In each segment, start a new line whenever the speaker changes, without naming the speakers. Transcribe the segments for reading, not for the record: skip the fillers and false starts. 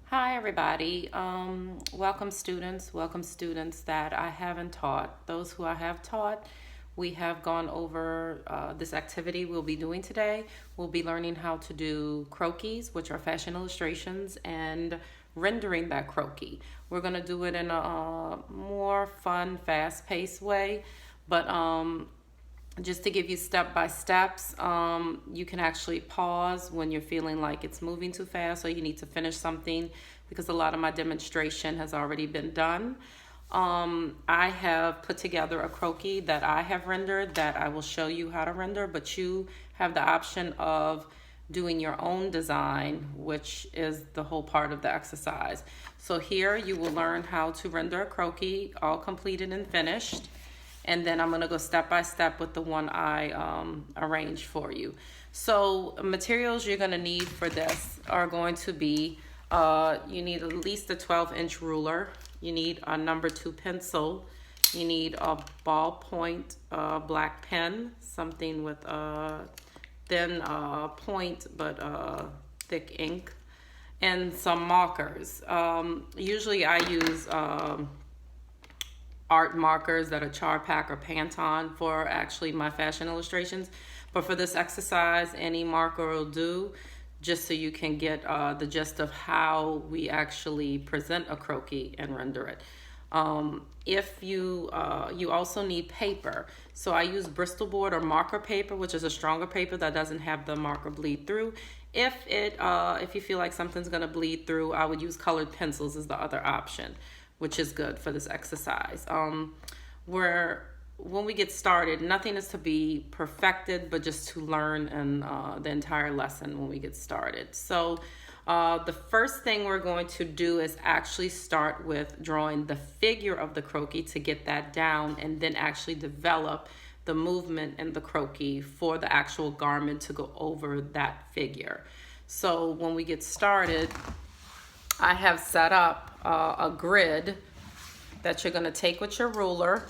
Hi everybody. Welcome students that I haven't taught. Those who I have taught, we have gone over this activity we'll be doing today. We'll be learning how to do croquis, which are fashion illustrations, and rendering that croquis. We're going to do it in a more fun, fast-paced way, but just to give you step by steps, you can actually pause when you're feeling like it's moving too fast or you need to finish something, because a lot of my demonstration has already been done. I have put together a croquis that I have rendered that I will show you how to render, but you have the option of doing your own design, which is the whole part of the exercise. So here you will learn how to render a croquis, all completed and finished. And then I'm gonna go step by step with the one I arranged for you. So materials you're gonna need for this are going to be, you need at least a 12-inch ruler, you need a number 2 pencil, you need a ballpoint black pen, something with a thin point but thick ink, and some markers. Usually I use art markers that are Charpac or Pantone for actually my fashion illustrations. But for this exercise, any marker will do, just so you can get the gist of how we actually present a croquis and render it. If you you also need paper, so I use Bristol board or marker paper, which is a stronger paper that doesn't have the marker bleed through. If you feel like something's gonna bleed through, I would use colored pencils as the other option, which is good for this exercise. When we get started, nothing is to be perfected, but just to learn and the entire lesson when we get started. So the first thing we're going to do is actually start with drawing the figure of the croquis to get that down, and then actually develop the movement in the croquis for the actual garment to go over that figure. So when we get started, I have set up a grid that you're going to take with your ruler,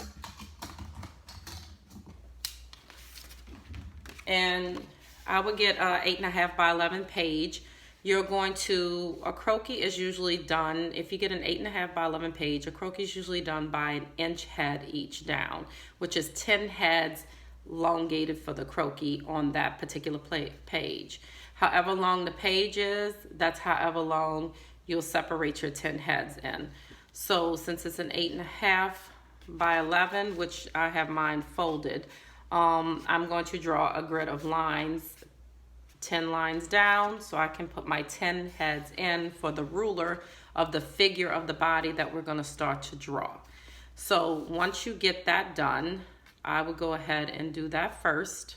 and I would get a 8.5 by 11 page. You're going to, a croquis is usually done, if you get an 8.5 by 11 page, a croquis is usually done by an inch head each down, which is 10 heads elongated for the croquis on that particular page. However long the page is, that's however long you'll separate your 10 heads in. So since it's an 8.5 by 11, which I have mine folded, I'm going to draw a grid of lines, 10 lines down, so I can put my 10 heads in for the ruler of the figure of the body that we're going to start to draw. So once you get that done, I will go ahead and do that first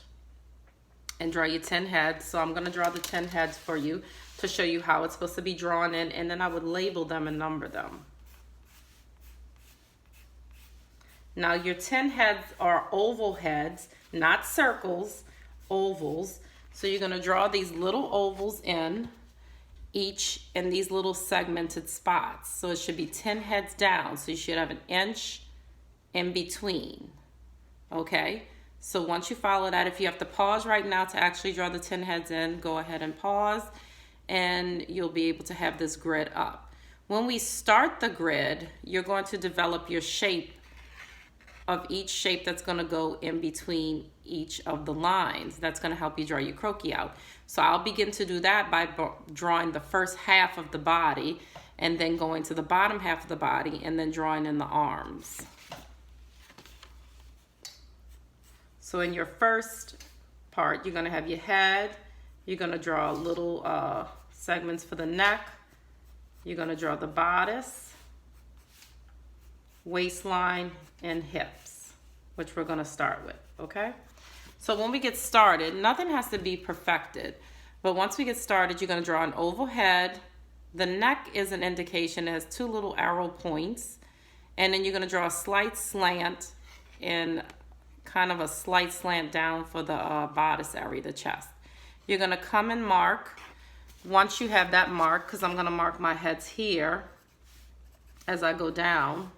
and draw your 10 heads. So I'm going to draw the 10 heads for you to show you how it's supposed to be drawn in, and then I would label them and number them. Now your 10 heads are oval heads, not circles, ovals. So you're going to draw these little ovals in, each in these little segmented spots. So it should be 10 heads down. So you should have an inch in between. Okay? So once you follow that, if you have to pause right now to actually draw the 10 heads in, go ahead and pause, and you'll be able to have this grid up. When we start the grid, you're going to develop your shape of each shape that's going to go in between each of the lines. That's going to help you draw your croquis out. So I'll begin to do that by drawing the first half of the body, and then going to the bottom half of the body, and then drawing in the arms. So in your first part, you're going to have your head, you're going to draw little segments for the neck, you're going to draw the bodice, waistline, and hips, which we're going to start with, okay? So when we get started, nothing has to be perfected, but once we get started, you're going to draw an oval head. The neck is an indication. It has 2 little arrow points, and then you're going to draw a slight slant and kind of a slight slant down for the bodice area, the chest. You're going to come and mark. Once you have that mark, because I'm going to mark my heads here as I go down.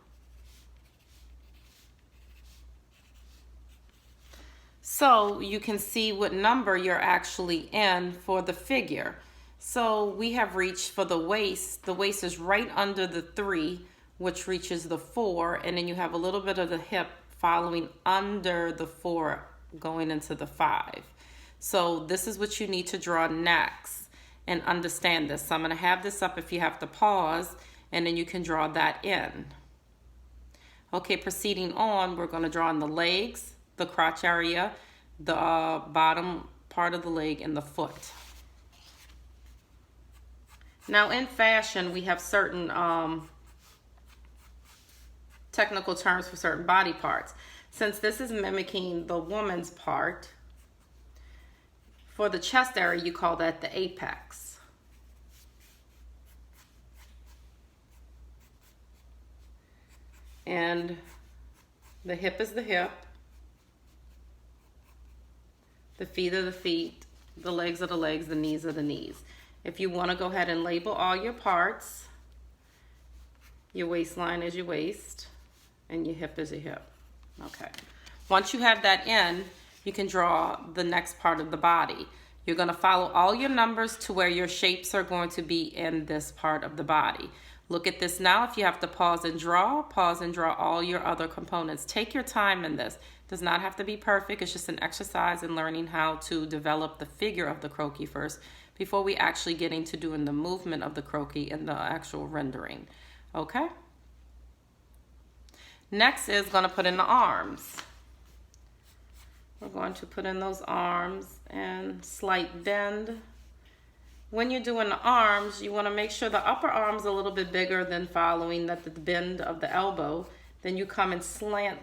So you can see what number you're actually in for the figure. So we have reached for the waist. The waist is right under the 3, which reaches the 4, and then you have a little bit of the hip following under the 4 going into the 5. So this is what you need to draw next and understand this. So I'm going to have this up if you have to pause, and then you can draw that in. Okay, proceeding on, we're going to draw in the legs, the crotch area, the bottom part of the leg, and the foot. Now in fashion, we have certain technical terms for certain body parts. Since this is mimicking the woman's part, for the chest area, you call that the apex. And the hip is the hip. The feet are the feet. The legs are the legs. The knees are the knees. If you want to go ahead and label all your parts, your waistline is your waist and your hip is your hip. Okay. Once you have that in, you can draw the next part of the body. You're going to follow all your numbers to where your shapes are going to be in this part of the body. Look at this now. If you have to pause and draw all your other components. Take your time in this. It does not have to be perfect. It's just an exercise in learning how to develop the figure of the croquis first before we actually get into doing the movement of the croquis and the actual rendering. Okay? Next is going to put in the arms. We're going to put in those arms and slight bend. When you're doing the arms, you want to make sure the upper arm's a little bit bigger than following the bend of the elbow. Then you come and slant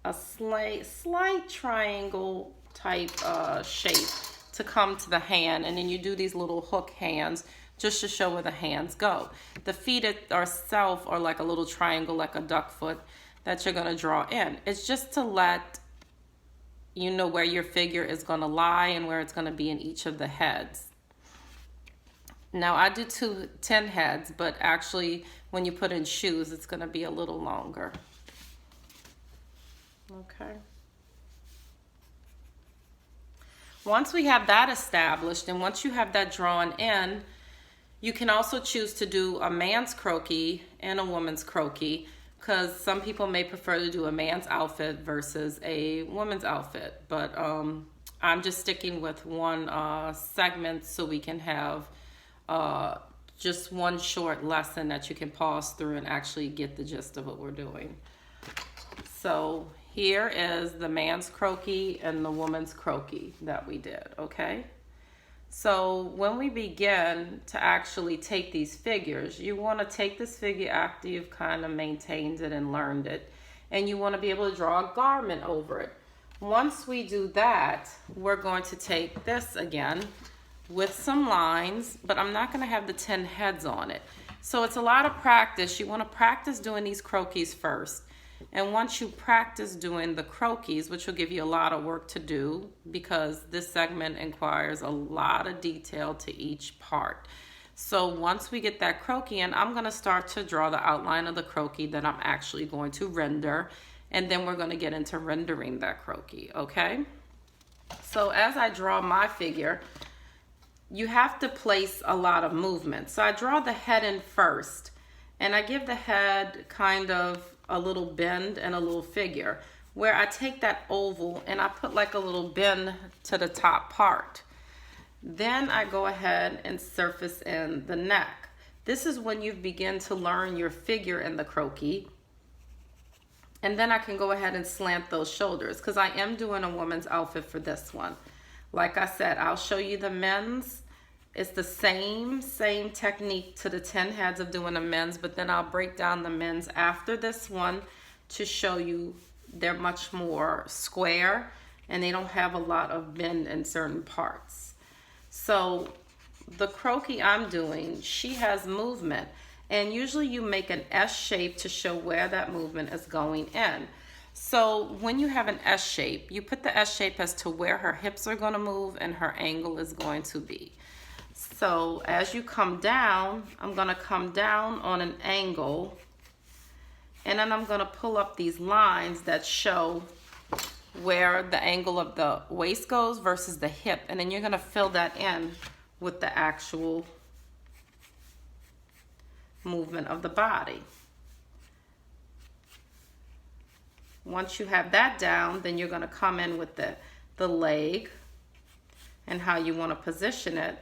a slight triangle type shape to come to the hand, and then you do these little hook hands just to show where the hands go. The feet itself are like a little triangle, like a duck foot that you're going to draw in. It's just to let you know where your figure is going to lie and where it's going to be in each of the heads. Now I do 10 heads, but actually when you put in shoes, it's going to be a little longer. Okay. Once we have that established, and once you have that drawn in, you can also choose to do a man's croquis and a woman's croquis, because some people may prefer to do a man's outfit versus a woman's outfit. But I'm just sticking with one segment so we can have just one short lesson that you can pause through and actually get the gist of what we're doing. So here is the man's croquis and the woman's croquis that we did, okay? So when we begin to actually take these figures, you want to take this figure after you've kind of maintained it and learned it, and you want to be able to draw a garment over it. Once we do that, we're going to take this again with some lines, but I'm not going to have the 10 heads on it. So it's a lot of practice. You want to practice doing these croquis first. And once you practice doing the croquis, which will give you a lot of work to do because this segment requires a lot of detail to each part. So once we get that croquis in, I'm going to start to draw the outline of the croquis that I'm actually going to render. And then we're going to get into rendering that croquis, okay? So as I draw my figure, you have to place a lot of movement. So I draw the head in first, and I give the head kind of a little bend and a little figure, where I take that oval and I put like a little bend to the top part. Then I go ahead and surface in the neck. This is when you begin to learn your figure in the croquis. And then I can go ahead and slant those shoulders, because I am doing a woman's outfit for this one. Like I said, I'll show you the men's. It's the same technique to the 10 heads of doing the men's, but then I'll break down the men's after this one to show you they're much more square and they don't have a lot of bend in certain parts. So the croquis I'm doing, she has movement, and usually you make an S shape to show where that movement is going in. So when you have an S shape, you put the S shape as to where her hips are going to move and her angle is going to be. So as you come down, I'm going to come down on an angle, and then I'm going to pull up these lines that show where the angle of the waist goes versus the hip, and then you're going to fill that in with the actual movement of the body. Once you have that down, then you're going to come in with the leg and how you want to position it.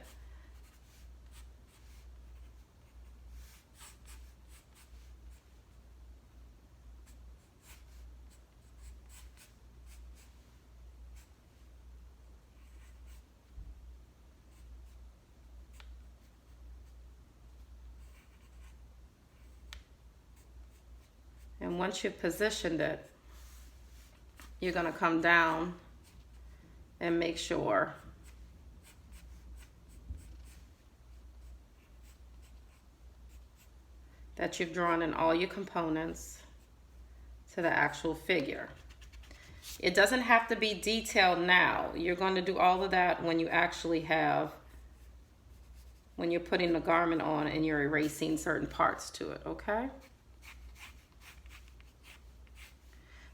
And once you've positioned it, you're going to come down and make sure that you've drawn in all your components to the actual figure. It doesn't have to be detailed now. You're going to do all of that when you actually when you're putting the garment on and you're erasing certain parts to it, okay?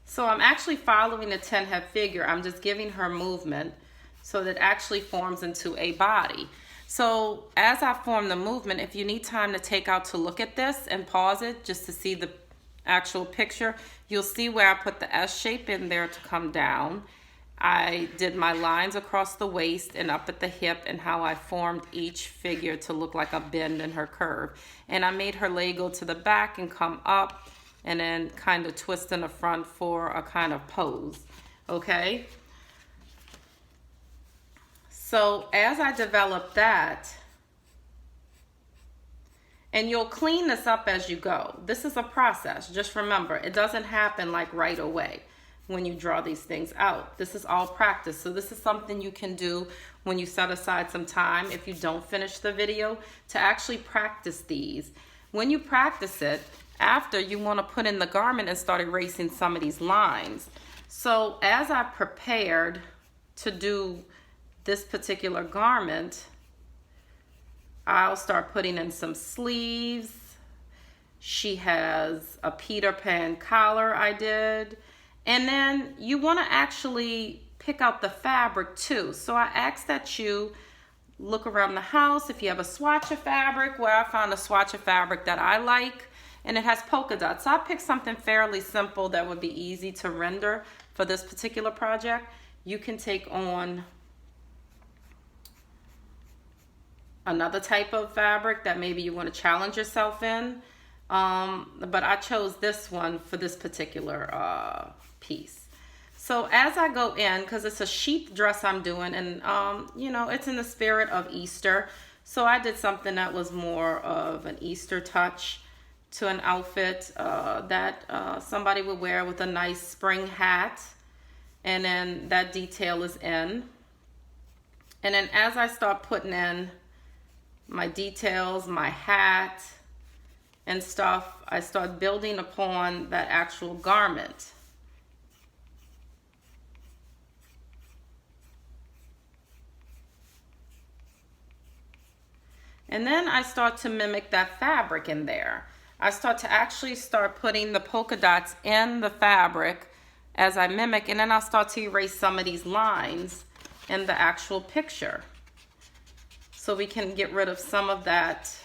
So I'm actually following the 10 head figure. I'm just giving her movement so that it actually forms into a body. So as I form the movement, if you need time to take out to look at this and pause it just to see the actual picture, you'll see where I put the S shape in there to come down. I did my lines across the waist and up at the hip and how I formed each figure to look like a bend in her curve. And I made her leg go to the back and come up and then kind of twist in the front for a kind of pose, okay? So as I develop that, and you'll clean this up as you go. This is a process. Just remember, it doesn't happen like right away when you draw these things out. This is all practice. So this is something you can do when you set aside some time, if you don't finish the video, to actually practice these. When you practice it, after, you want to put in the garment and start erasing some of these lines. So as I prepared to do this particular garment, I'll start putting in some sleeves. She has a Peter Pan collar I did. And then you want to actually pick out the fabric too. So I ask that you look around the house if you have a swatch of fabric, where I found a swatch of fabric that I like. And it has polka dots. So I picked something fairly simple that would be easy to render for this particular project. You can take on another type of fabric that maybe you want to challenge yourself in. But I chose this one for this particular piece. So as I go in, because it's a sheep dress I'm doing, and you know, it's in the spirit of Easter. So I did something that was more of an Easter touch to an outfit that somebody would wear with a nice spring hat. And then that detail is in. And then as I start putting in my details, my hat and stuff, I start building upon that actual garment. And then I start to mimic that fabric in there. I start putting the polka dots in the fabric as I mimic, and then I'll start to erase some of these lines in the actual picture. So we can get rid of some of that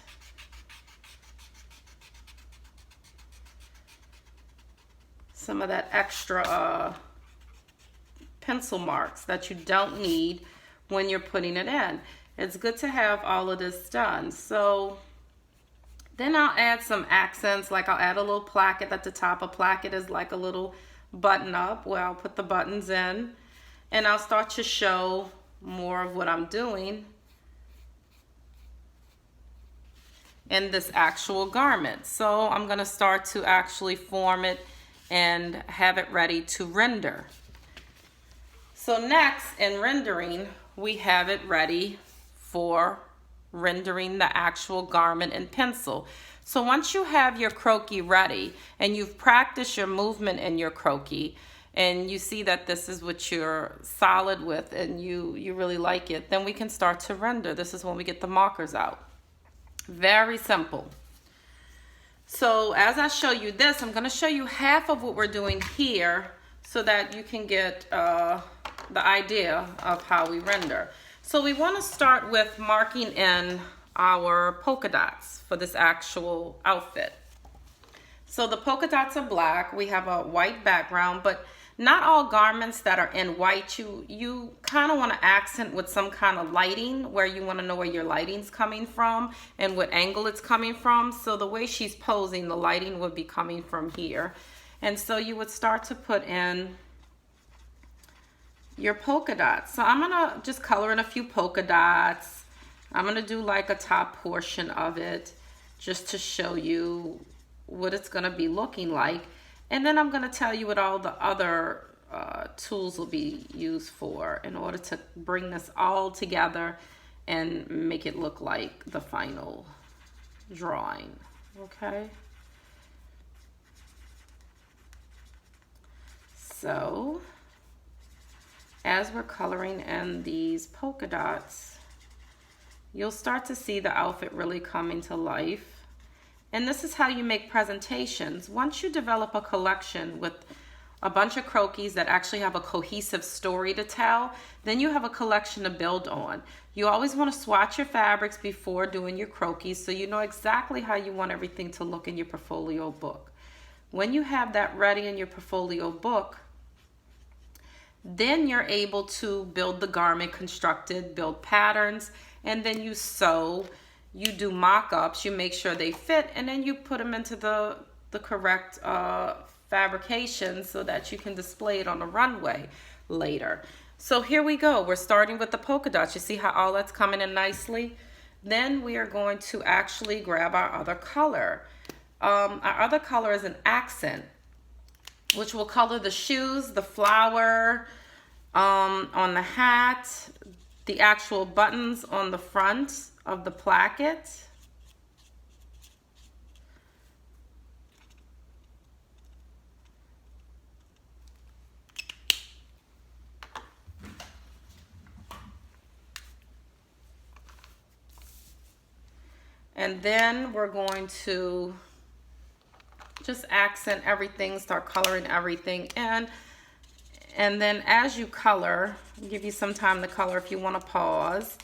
extra pencil marks that you don't need when you're putting it in. It's good to have all of this done. So then I'll add some accents, like I'll add a little placket at the top. A placket is like a little button up where I'll put the buttons in, and I'll start to show more of what I'm doing in this actual garment. So I'm going to start to actually form it and have it ready to render. So next, in rendering, we have it ready for rendering the actual garment in pencil. So once you have your croquis ready and you've practiced your movement in your croquis, and you see that this is what you're solid with and you really like it, then we can start to render. This is when we get the markers out. Very simple. So as I show you this, I'm going to show you half of what we're doing here so that you can get the idea of how we render. So we want to start with marking in our polka dots for this actual outfit. So the polka dots are black. We have a white background, but not all garments that are in white, you kind of want to accent with some kind of lighting, where you want to know where your lighting's coming from and what angle it's coming from. So the way she's posing, the lighting would be coming from here. And so you would start to put in your polka dots. So I'm gonna just color in a few polka dots. I'm gonna do like a top portion of it just to show you what it's gonna be looking like. And then I'm going to tell you what all the other tools will be used for in order to bring this all together and make it look like the final drawing. Okay. So as we're coloring in these polka dots, you'll start to see the outfit really coming to life. And this is how you make presentations. Once you develop a collection with a bunch of croquis that actually have a cohesive story to tell, then you have a collection to build on. You always want to swatch your fabrics before doing your croquis so you know exactly how you want everything to look in your portfolio book. When you have that ready in your portfolio book, then you're able to build the garment, construct it, build patterns, and then you sew. You do mock-ups, you make sure they fit, and then you put them into the correct fabrication so that you can display it on the runway later. So here we go. We're starting with the polka dots. You see how all that's coming in nicely? Then we are going to actually grab our other color. Our other color is an accent, which will color the shoes, the flower on the hat, the actual buttons on the front of the placket. And then we're going to just accent everything, start coloring everything in. And then as you color, I'll give you some time to color if you want to pause.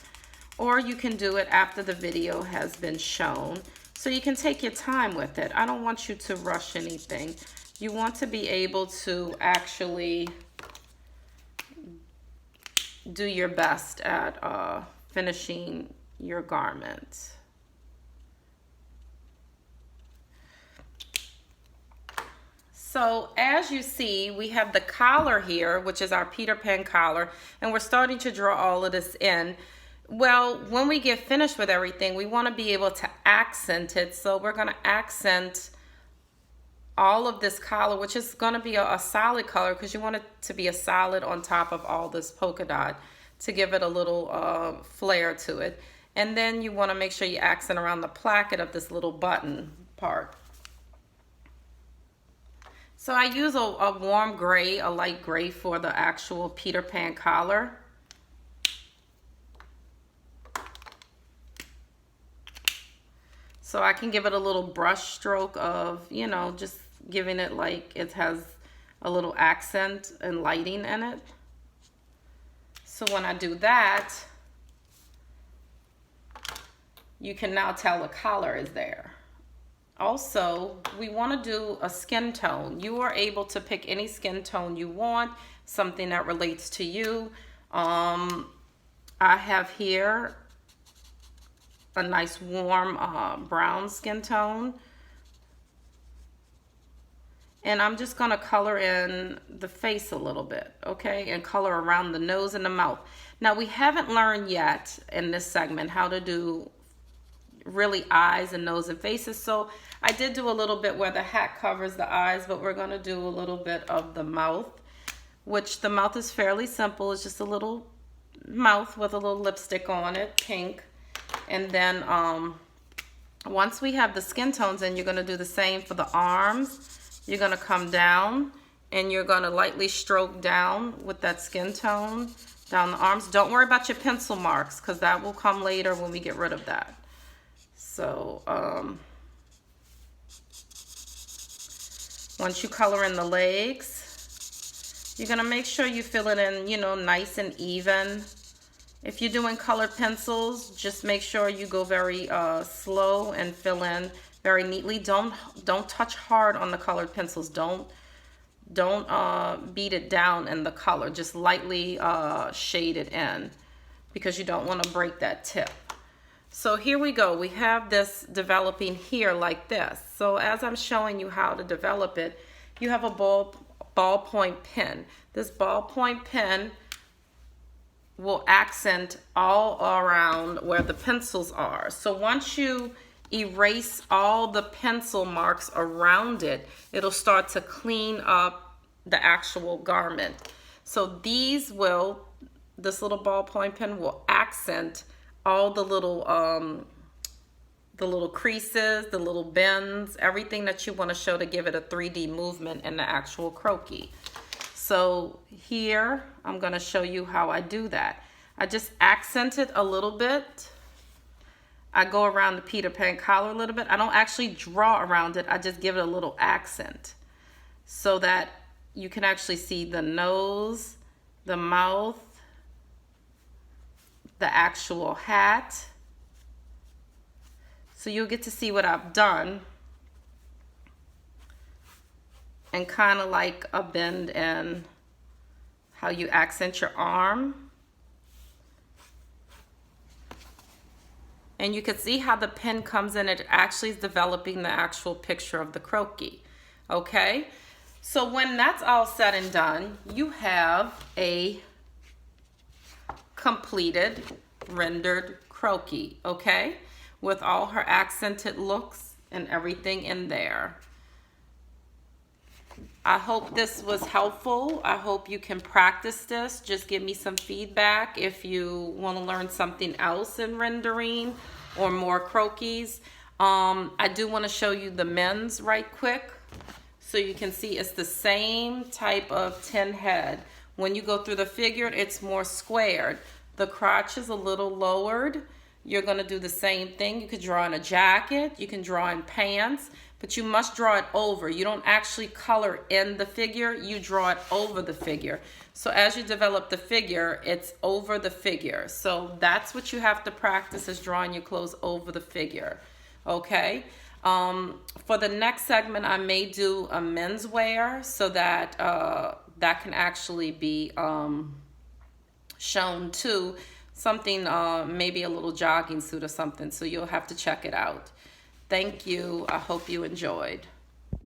Or you can do it after the video has been shown. So you can take your time with it. I don't want you to rush anything. You want to be able to actually do your best at finishing your garment. So as you see, we have the collar here, which is our Peter Pan collar, and we're starting to draw all of this in. Well, when we get finished with everything, we want to be able to accent it. So we're going to accent all of this collar, which is going to be a solid color because you want it to be a solid on top of all this polka dot to give it a little flair to it. And then you want to make sure you accent around the placket of this little button part. So I use a warm gray, a light gray for the actual Peter Pan collar. So I can give it a little brush stroke of, you know, just giving it like it has a little accent and lighting in it. So when I do that, you can now tell the collar is there. Also, we want to do a skin tone. You are able to pick any skin tone you want, something that relates to you. I have here a nice warm brown skin tone. And I'm just going to color in the face a little bit, okay? And color around the nose and the mouth. Now, we haven't learned yet in this segment how to do really eyes and nose and faces. So I did do a little bit where the hat covers the eyes, but we're going to do a little bit of the mouth, which the mouth is fairly simple. It's just a little mouth with a little lipstick on it, pink. And then once we have the skin tones in, you're going to do the same for the arms. You're going to come down and you're going to lightly stroke down with that skin tone down the arms. Don't worry about your pencil marks because that will come later when we get rid of that. So once you color in the legs, you're going to make sure you fill it in, you know, nice and even If you're doing colored pencils, just make sure you go very slow and fill in very neatly. Don't touch hard on the colored pencils. Don't beat it down in the color. Just lightly shade it in because you don't want to break that tip. So here we go. We have this developing here like this. So as I'm showing you how to develop it, you have a ballpoint pen. This ballpoint pen will accent all around where the pencils are. So once you erase all the pencil marks around it, it'll start to clean up the actual garment. So this little ballpoint pen will accent all the little creases, the little bends, everything that you want to show to give it a 3D movement in the actual croquis. So here, I'm going to show you how I do that. I just accent it a little bit. I go around the Peter Pan collar a little bit. I don't actually draw around it. I just give it a little accent so that you can actually see the nose, the mouth, the actual hat. So you'll get to see what I've done. And kind of like a bend in how you accent your arm. And you can see how the pen comes in. It actually is developing the actual picture of the croquis. Okay? So when that's all said and done, you have a completed rendered croquis. Okay? With all her accented looks and everything in there. I hope this was helpful. I hope you can practice this. Just give me some feedback if you want to learn something else in rendering or more croquis. I do want to show you the men's right quick so you can see it's the same type of tin head. When you go through the figure, it's more squared. The crotch is a little lowered. You're going to do the same thing. You could draw in a jacket. You can draw in pants. But you must draw it over. You don't actually color in the figure, you draw it over the figure. So as you develop the figure, it's over the figure. So that's what you have to practice, is drawing your clothes over the figure. Okay? For the next segment, I may do a menswear so that that can actually be shown too. Something, maybe a little jogging suit or something. So you'll have to check it out. Thank you. I hope you enjoyed.